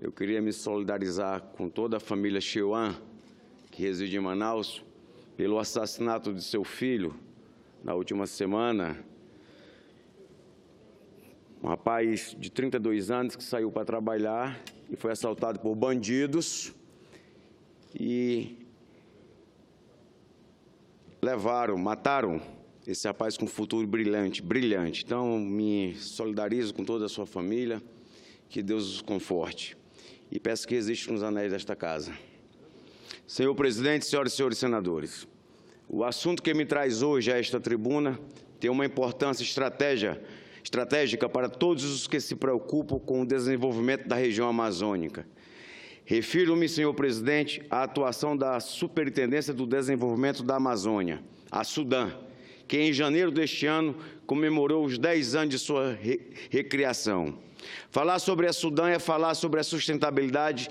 Eu queria me solidarizar com toda a família Cheuan, que reside em Manaus, pelo assassinato de seu filho na última semana. Um rapaz de 32 anos que saiu para trabalhar e foi assaltado por bandidos e mataram esse rapaz com um futuro brilhante. Então, me solidarizo com toda a sua família, que Deus os conforte. E peço que resista nos anéis desta casa. Senhor presidente, senhoras e senhores senadores, o assunto que me traz hoje a esta tribuna tem uma importância estratégica para todos os que se preocupam com o desenvolvimento da região amazônica. Refiro-me, senhor presidente, à atuação da Superintendência do Desenvolvimento da Amazônia, a SUDAM, que em janeiro deste ano comemorou os 10 anos de sua recriação. Falar sobre a SUDAM é falar sobre a sustentabilidade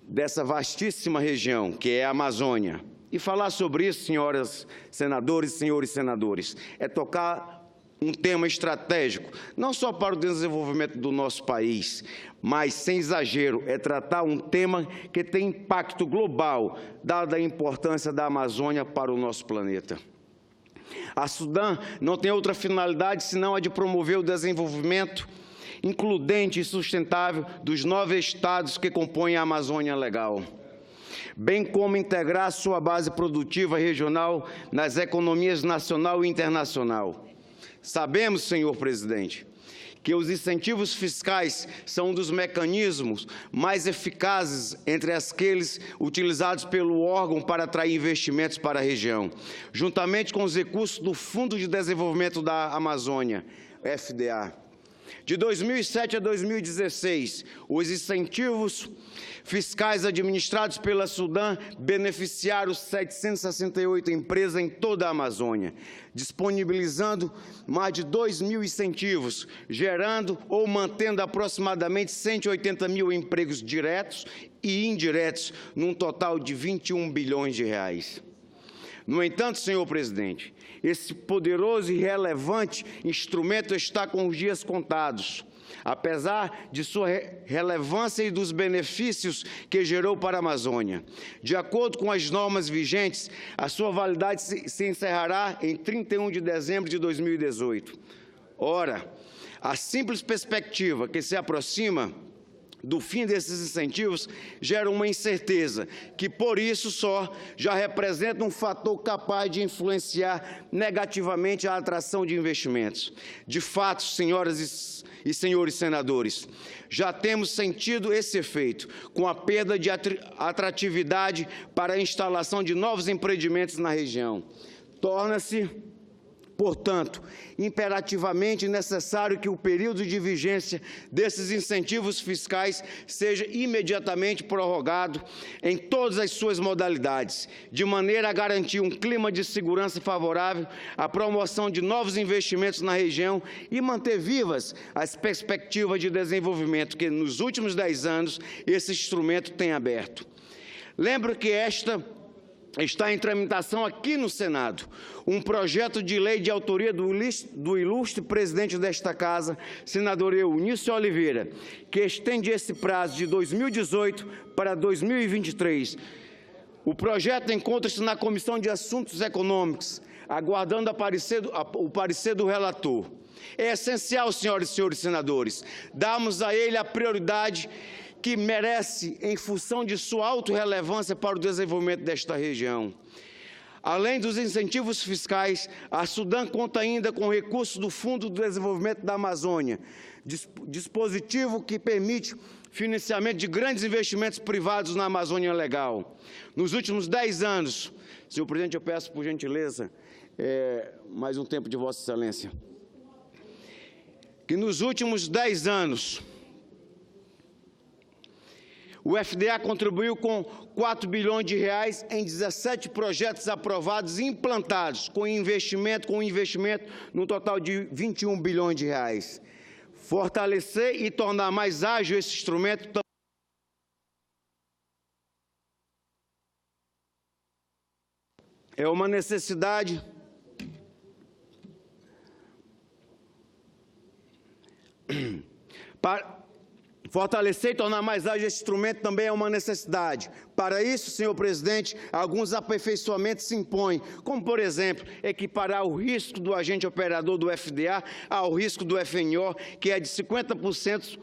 dessa vastíssima região, que é a Amazônia. E falar sobre isso, senhoras senadoras e senhores senadores, é tocar um tema estratégico, não só para o desenvolvimento do nosso país, mas, sem exagero, é tratar um tema que tem impacto global, dada a importância da Amazônia para o nosso planeta. A SUDAM não tem outra finalidade senão a de promover o desenvolvimento includente e sustentável dos 9 estados que compõem a Amazônia Legal, bem como integrar sua base produtiva regional nas economias nacional e internacional. Sabemos, senhor presidente, que os incentivos fiscais são um dos mecanismos mais eficazes entre aqueles utilizados pelo órgão para atrair investimentos para a região, juntamente com os recursos do Fundo de Desenvolvimento da Amazônia, FDA. De 2007 a 2016, os incentivos fiscais administrados pela SUDAM beneficiaram 768 empresas em toda a Amazônia, disponibilizando mais de 2.000 incentivos, gerando ou mantendo aproximadamente 180 mil empregos diretos e indiretos, num total de 21 bilhões de reais. No entanto, senhor presidente, esse poderoso e relevante instrumento está com os dias contados, apesar de sua relevância e dos benefícios que gerou para a Amazônia. De acordo com as normas vigentes, a sua validade se encerrará em 31 de dezembro de 2018. Ora, a simples perspectiva que se aproxima do fim desses incentivos gera uma incerteza, que por isso só já representa um fator capaz de influenciar negativamente a atração de investimentos. De fato, senhoras e senhores senadores, já temos sentido esse efeito, com a perda de atratividade para a instalação de novos empreendimentos na região. Torna-se, portanto, imperativamente necessário que o período de vigência desses incentivos fiscais seja imediatamente prorrogado em todas as suas modalidades, de maneira a garantir um clima de segurança favorável à promoção de novos investimentos na região e manter vivas as perspectivas de desenvolvimento que, nos últimos 10 anos, esse instrumento tem aberto. Lembro que está em tramitação aqui no Senado um projeto de lei de autoria do ilustre presidente desta Casa, senador Eunício Oliveira, que estende esse prazo de 2018 para 2023. O projeto encontra-se na Comissão de Assuntos Econômicos, aguardando o parecer do relator. É essencial, senhoras e senhores senadores, darmos a ele a prioridade que merece em função de sua autorrelevância para o desenvolvimento desta região. Além dos incentivos fiscais, a SUDAM conta ainda com recursos do Fundo do Desenvolvimento da Amazônia, dispositivo que permite financiamento de grandes investimentos privados na Amazônia Legal. Nos últimos 10 anos, senhor presidente, eu peço por gentileza mais um tempo de Vossa Excelência, que nos últimos 10 anos, o FDA contribuiu com 4 bilhões de reais em 17 projetos aprovados e implantados, com investimento no total de 21 bilhões de reais. Fortalecer e tornar mais ágil esse instrumento é uma necessidade Fortalecer e tornar mais ágil esse instrumento também é uma necessidade. Para isso, senhor presidente, alguns aperfeiçoamentos se impõem, como, por exemplo, equiparar o risco do agente operador do FDA ao risco do FNO, que é de 50%,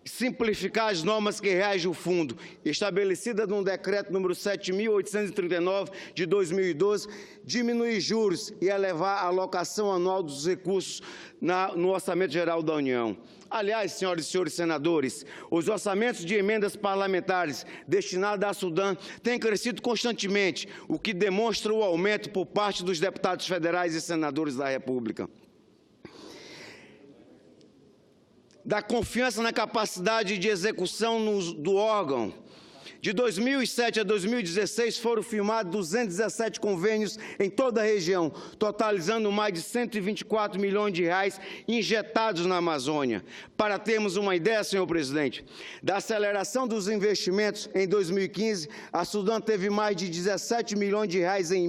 simplificar as normas que regem o fundo, estabelecida no decreto número 7.839 de 2012, diminuir juros e elevar a alocação anual dos recursos no Orçamento Geral da União. Aliás, senhoras e senhores senadores, os orçamentos de emendas parlamentares destinados à Sudã têm crescido constantemente, o que demonstra o aumento por parte dos deputados federais e senadores da República. Da confiança na capacidade de execução do órgão. De 2007 a 2016, foram firmados 217 convênios em toda a região, totalizando mais de 124 milhões de reais injetados na Amazônia. Para termos uma ideia, senhor presidente, da aceleração dos investimentos, em 2015, a Sudã teve mais de 17 milhões de reais em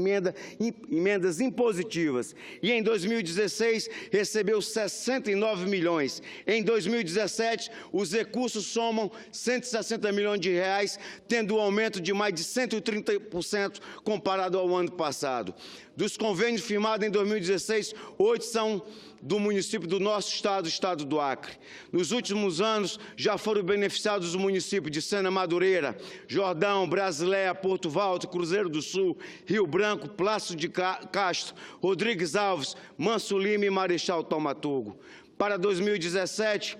emendas impositivas. E em 2016, recebeu 69 milhões. Em 2017, os recursos somam 160 milhões de reais, tendo um aumento de mais de 130% comparado ao ano passado. Dos convênios firmados em 2016, 8 são do município do nosso estado, o estado do Acre. Nos últimos anos, já foram beneficiados os municípios de Sena Madureira, Jordão, Brasileia, Porto Valto, Cruzeiro do Sul, Rio Branco, Plácido de Castro, Rodrigues Alves, Manso Lima e Marechal Taumaturgo. Para 2017,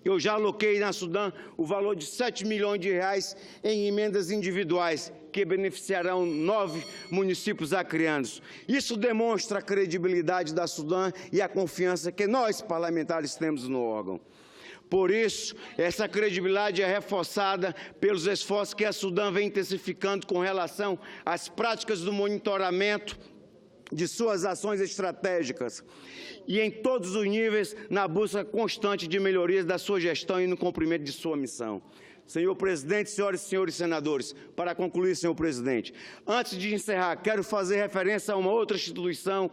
eu já aloquei na Sudã o valor de 7 milhões de reais em emendas individuais, que beneficiarão 9 municípios acreanos. Isso demonstra a credibilidade da Sudã e a confiança que nós, parlamentares, temos no órgão. Por isso, essa credibilidade é reforçada pelos esforços que a Sudã vem intensificando com relação às práticas do monitoramento de suas ações estratégicas e em todos os níveis na busca constante de melhorias da sua gestão e no cumprimento de sua missão. Senhor presidente, senhoras e senhores senadores, para concluir, senhor presidente, antes de encerrar, quero fazer referência a uma outra instituição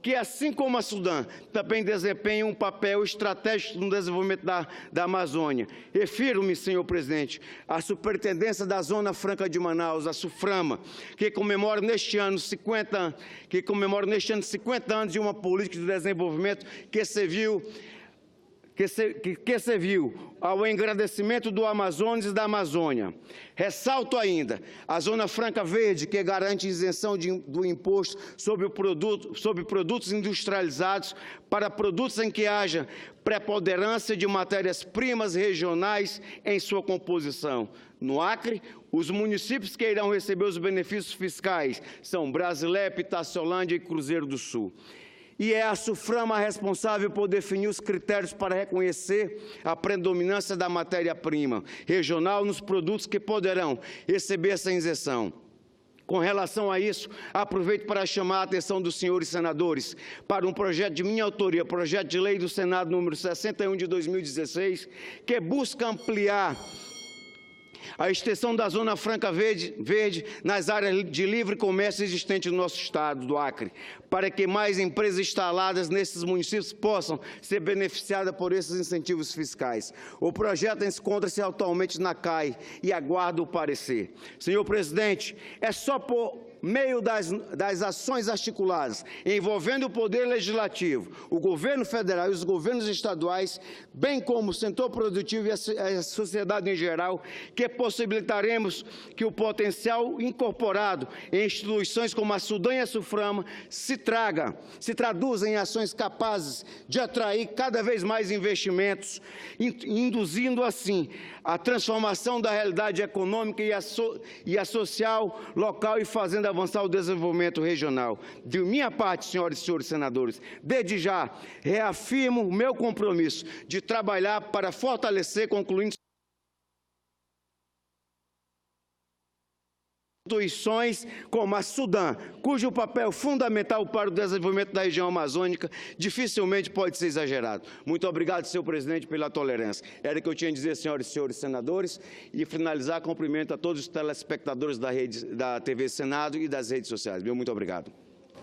que, assim como a Sudã, também desempenha um papel estratégico no desenvolvimento da Amazônia. Refiro-me, senhor presidente, à Superintendência da Zona Franca de Manaus, a SUFRAMA, que comemora neste ano 50 anos de uma política de desenvolvimento que serviu ao engrandecimento do Amazonas e da Amazônia. Ressalto ainda a Zona Franca Verde, que garante isenção do imposto sobre produtos industrializados para produtos em que haja preponderância de matérias-primas regionais em sua composição. No Acre, os municípios que irão receber os benefícios fiscais são Brasileia, Pitaciolândia e Cruzeiro do Sul. E é a SUFRAMA responsável por definir os critérios para reconhecer a predominância da matéria-prima regional nos produtos que poderão receber essa isenção. Com relação a isso, aproveito para chamar a atenção dos senhores senadores para um projeto de minha autoria, projeto de lei do Senado número 61 de 2016, que busca ampliar a extensão da Zona Franca Verde nas áreas de livre comércio existentes no nosso estado do Acre, para que mais empresas instaladas nesses municípios possam ser beneficiadas por esses incentivos fiscais. O projeto encontra-se atualmente na CAI e aguardo o parecer. Senhor presidente, é só por meio das ações articuladas, envolvendo o Poder Legislativo, o Governo Federal e os governos estaduais, bem como o setor produtivo e a sociedade em geral, que possibilitaremos que o potencial incorporado em instituições como a Sudã e a SUFRAMA se traduza em ações capazes de atrair cada vez mais investimentos, induzindo assim a transformação da realidade econômica e a social local e fazendo avançar o desenvolvimento regional. De minha parte, senhoras e senhores senadores, desde já reafirmo o meu compromisso de trabalhar para fortalecer, concluindo instituições como a Sudã, cujo papel fundamental para o desenvolvimento da região amazônica dificilmente pode ser exagerado. Muito obrigado, senhor presidente, pela tolerância. Era o que eu tinha a dizer, senhoras e senhores senadores, e finalizar, cumprimento a todos os telespectadores da TV Senado e das redes sociais. Muito obrigado.